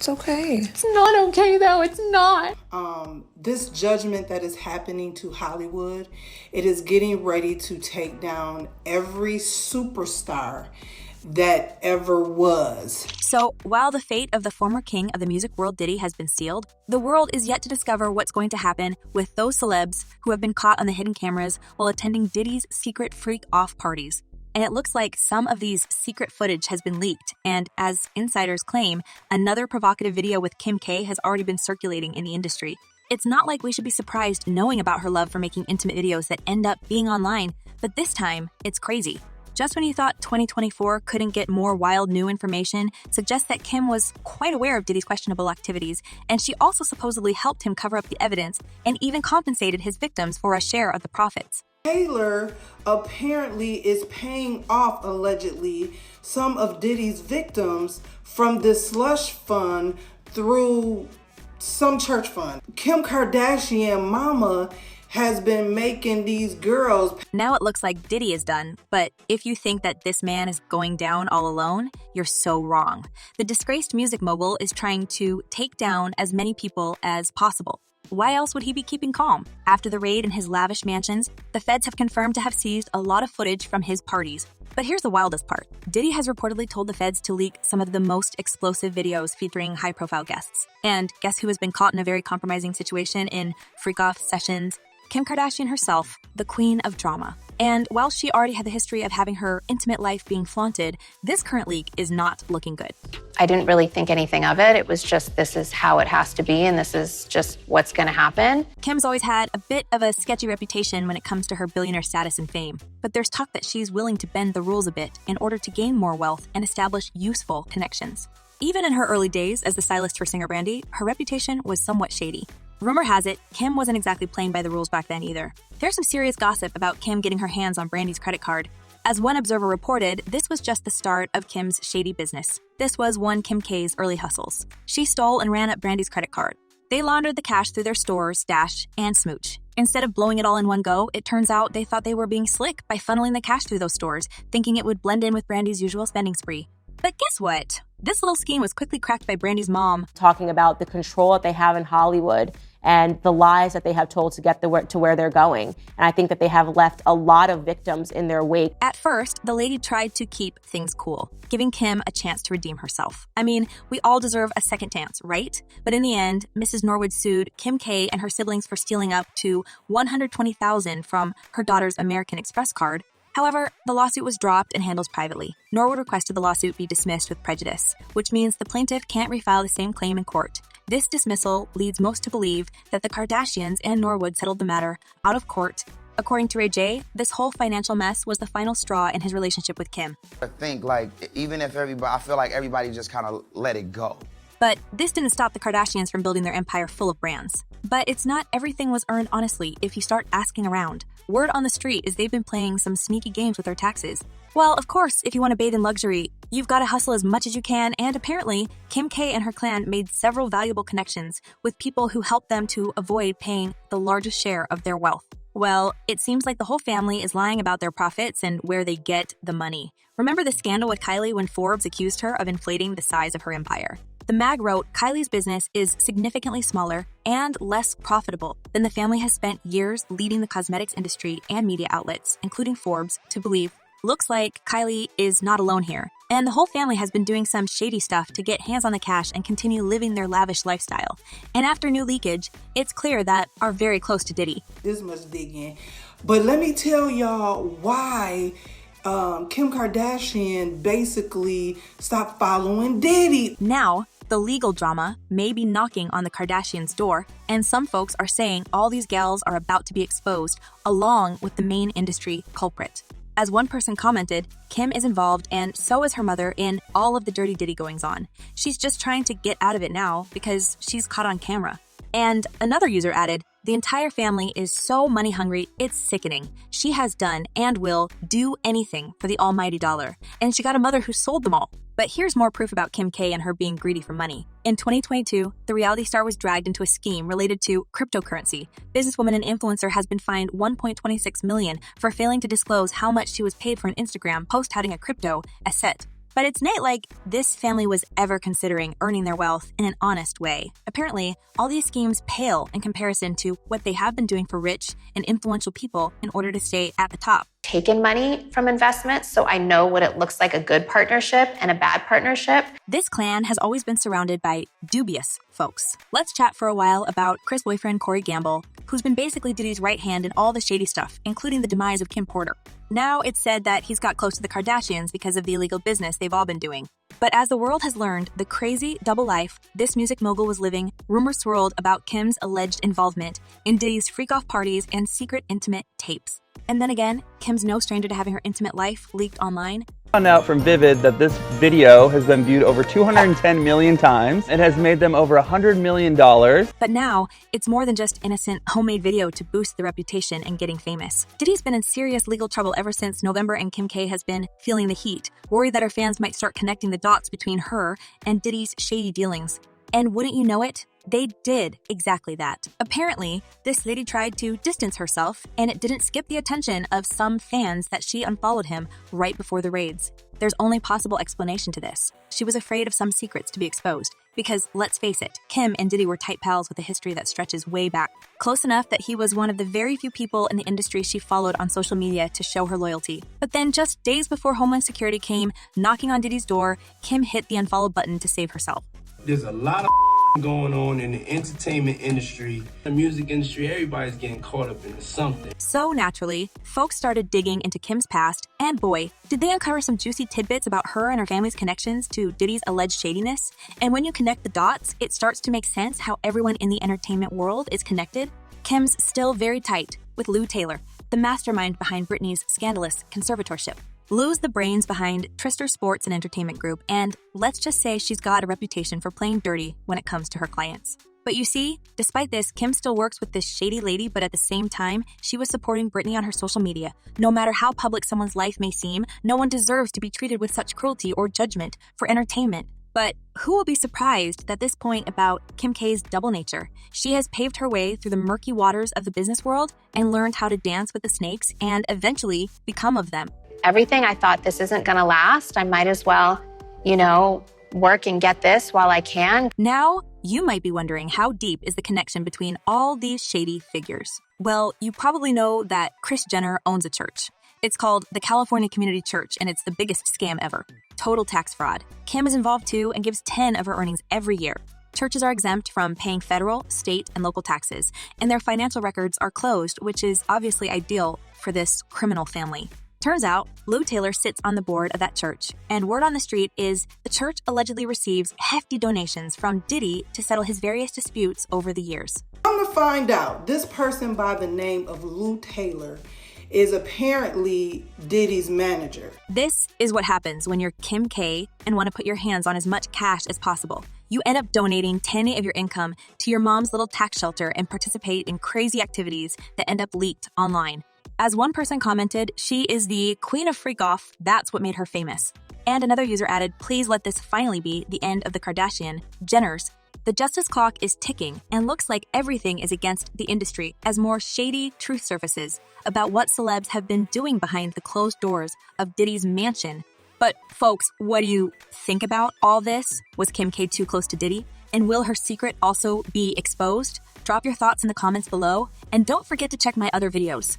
It's okay. It's not okay, though. It's not. This judgment that is happening to Hollywood, it is getting ready to take down every superstar that ever was. So, while the fate of the former king of the music world Diddy has been sealed, the world is yet to discover what's going to happen with those celebs who have been caught on the hidden cameras while attending Diddy's secret freak-off parties. And it looks like some of these secret footage has been leaked, and as insiders claim, another provocative video with Kim K has already been circulating in the industry. It's not like we should be surprised knowing about her love for making intimate videos that end up being online, but this time, it's crazy. Just when you thought 2024 couldn't get more wild new information, suggests that Kim was quite aware of Diddy's questionable activities, and she also supposedly helped him cover up the evidence and even compensated his victims for a share of the profits. Taylor apparently is paying off, allegedly, some of Diddy's victims from this slush fund through some church fund. Kim Kardashian mama has been making these girls. Now it looks like Diddy is done, but if you think that this man is going down all alone, you're so wrong. The disgraced music mogul is trying to take down as many people as possible. Why else would he be keeping calm? After the raid in his lavish mansions, the feds have confirmed to have seized a lot of footage from his parties. But here's the wildest part. Diddy has reportedly told the feds to leak some of the most explosive videos featuring high-profile guests. And guess who has been caught in a very compromising situation in freak-off sessions? Kim Kardashian herself, the queen of drama. And while she already had the history of having her intimate life being flaunted, this current leak is not looking good. I didn't really think anything of it. It was just, this is how it has to be, and this is just what's going to happen. Kim's always had a bit of a sketchy reputation when it comes to her billionaire status and fame. But there's talk that she's willing to bend the rules a bit in order to gain more wealth and establish useful connections. Even in her early days as the stylist for singer Brandy, her reputation was somewhat shady. Rumor has it, Kim wasn't exactly playing by the rules back then either. There's some serious gossip about Kim getting her hands on Brandy's credit card. As one observer reported, this was just the start of Kim's shady business. This was one Kim K's early hustles. She stole and ran up Brandy's credit card. They laundered the cash through their stores, Stash, and Smooch. Instead of blowing it all in one go, it turns out they thought they were being slick by funneling the cash through those stores, thinking it would blend in with Brandy's usual spending spree. But guess what? This little scheme was quickly cracked by Brandy's mom. Talking about the control that they have in Hollywood and the lies that they have told to get to where they're going. And I think that they have left a lot of victims in their wake. At first, the lady tried to keep things cool, giving Kim a chance to redeem herself. I mean, we all deserve a second chance, right? But in the end, Mrs. Norwood sued Kim K and her siblings for stealing up to $120,000 from her daughter's American Express card. However, the lawsuit was dropped and handled privately. Norwood requested the lawsuit be dismissed with prejudice, which means the plaintiff can't refile the same claim in court. This dismissal leads most to believe that the Kardashians and Norwood settled the matter out of court. According to Ray J, this whole financial mess was the final straw in his relationship with Kim. I think, even if I feel like everybody just kind of let it go. But this didn't stop the Kardashians from building their empire full of brands. But it's not everything was earned honestly if you start asking around. Word on the street is they've been playing some sneaky games with their taxes. Well, of course, if you want to bathe in luxury, you've got to hustle as much as you can, and apparently, Kim K and her clan made several valuable connections with people who helped them to avoid paying the largest share of their wealth. Well, it seems like the whole family is lying about their profits and where they get the money. Remember the scandal with Kylie when Forbes accused her of inflating the size of her empire? The mag wrote, Kylie's business is significantly smaller and less profitable than the family has spent years leading the cosmetics industry and media outlets, including Forbes, to believe. Looks like Kylie is not alone here, and the whole family has been doing some shady stuff to get hands on the cash and continue living their lavish lifestyle. And after new leakage, it's clear that are very close to Diddy. This much digging. But let me tell y'all why Kim Kardashian basically stopped following Diddy. Now, the legal drama may be knocking on the Kardashians' door, and some folks are saying all these gals are about to be exposed, along with the main industry culprit. As one person commented, Kim is involved and so is her mother in all of the dirty Diddy goings on. She's just trying to get out of it now because she's caught on camera. And another user added, the entire family is so money hungry, it's sickening. She has done and will do anything for the almighty dollar. And she got a mother who sold them all. But here's more proof about Kim K and her being greedy for money. In 2022, the reality star was dragged into a scheme related to cryptocurrency. Businesswoman and influencer has been fined $1.26 million for failing to disclose how much she was paid for an Instagram post touting a crypto asset. But it's not like this family was ever considering earning their wealth in an honest way. Apparently, all these schemes pale in comparison to what they have been doing for rich and influential people in order to stay at the top. Taken money from investments, so I know what it looks like a good partnership and a bad partnership. This clan has always been surrounded by dubious folks. Let's chat for a while about Chris' boyfriend, Corey Gamble, who's been basically Diddy's right hand in all the shady stuff, including the demise of Kim Porter. Now it's said that he's got close to the Kardashians because of the illegal business they've all been doing. But as the world has learned the crazy double life this music mogul was living, rumors swirled about Kim's alleged involvement in Diddy's freak-off parties and secret intimate tapes. And then again, Kim's no stranger to having her intimate life leaked online. Found out from Vivid that this video has been viewed over 210 million times. It has made them over $100 million. But now, it's more than just innocent homemade video to boost the reputation and getting famous. Diddy's been in serious legal trouble ever since November, and Kim K has been feeling the heat, worried that her fans might start connecting the dots between her and Diddy's shady dealings. And wouldn't you know it, they did exactly that. Apparently, this lady tried to distance herself, and it didn't skip the attention of some fans that she unfollowed him right before the raids. There's only possible explanation to this. She was afraid of some secrets to be exposed. Because, let's face it, Kim and Diddy were tight pals with a history that stretches way back. Close enough that he was one of the very few people in the industry she followed on social media to show her loyalty. But then, just days before Homeland Security came knocking on Diddy's door, Kim hit the unfollow button to save herself. There's a lot of going on in the entertainment industry, the music industry. Everybody's getting caught up into something. So naturally, folks started digging into Kim's past, and boy, did they uncover some juicy tidbits about her and her family's connections to Diddy's alleged shadiness. And when you connect the dots, it starts to make sense how everyone in the entertainment world is connected. Kim's still very tight with Lou Taylor, the mastermind behind Britney's scandalous conservatorship. Lou's the brains behind Trister Sports and Entertainment Group, and let's just say she's got a reputation for playing dirty when it comes to her clients. But you see, despite this, Kim still works with this shady lady, but at the same time, she was supporting Britney on her social media. No matter how public someone's life may seem, no one deserves to be treated with such cruelty or judgment for entertainment. But who will be surprised at this point about Kim K's double nature? She has paved her way through the murky waters of the business world and learned how to dance with the snakes and eventually become of them. Everything, I thought, this isn't gonna last. I might as well, work and get this while I can. Now, you might be wondering how deep is the connection between all these shady figures. Well, you probably know that Kris Jenner owns a church. It's called the California Community Church, and it's the biggest scam ever. Total tax fraud. Kim is involved too and gives 10 of her earnings every year. Churches are exempt from paying federal, state, and local taxes, and their financial records are closed, which is obviously ideal for this criminal family. Turns out, Lou Taylor sits on the board of that church, and word on the street is the church allegedly receives hefty donations from Diddy to settle his various disputes over the years. Come to find out, this person by the name of Lou Taylor is apparently Diddy's manager. This is what happens when you're Kim K and want to put your hands on as much cash as possible. You end up donating 10 of your income to your mom's little tax shelter and participate in crazy activities that end up leaked online. As one person commented, she is the queen of freak-off, that's what made her famous. And another user added, please let this finally be the end of the Kardashian, Jenners. The justice clock is ticking and looks like everything is against the industry as more shady truth surfaces about what celebs have been doing behind the closed doors of Diddy's mansion. But folks, what do you think about all this? Was Kim K too close to Diddy? And will her secret also be exposed? Drop your thoughts in the comments below, and don't forget to check my other videos.